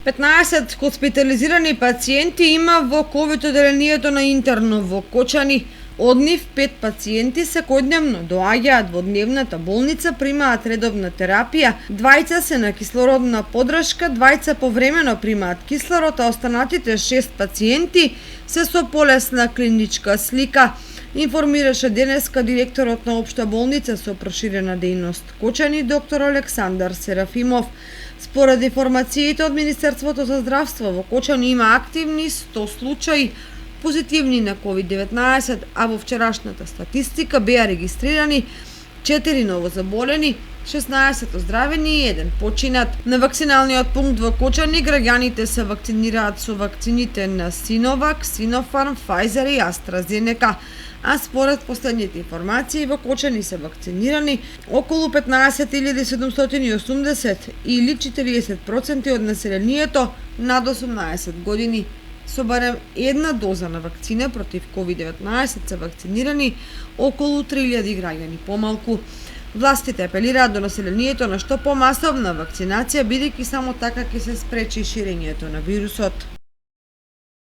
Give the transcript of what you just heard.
15 хоспитализирани пациенти има во ковид оделението на интерно во Кочани. Од нив 5 пациенти секојдневно доаѓаат во дневната болница, примаат редовна терапија, 2 се на кислородна поддршка, 2 повремено примаат кислород, а останатите 6 пациенти се со полесна клиничка слика. Информираше денеска директорот на Општа болница со проширена дејност Кочани, доктор Александар Серафимов. Според информациите од Министерството за здравство, во Кочани има активни 100 случаи позитивни на COVID-19, а во вчерашната статистика беа регистрирани 4 новозаболени, 16 оздравени и 1 починат. На вакциналниот пункт во Кочани граѓаните се вакцинираат со вакцините на Синовак, Синофарм, Pfizer и AstraZeneca. А според последните информации во Кочани се вакцинирани околу 15.780 или 40% од населението над 18 години. Со барем една доза на вакцина против COVID-19 се вакцинирани околу 3000 граѓани помалку. Властите апелираат до населението на што помасовна вакцинација, бидејќи само така ќе се спречи ширењето на вирусот.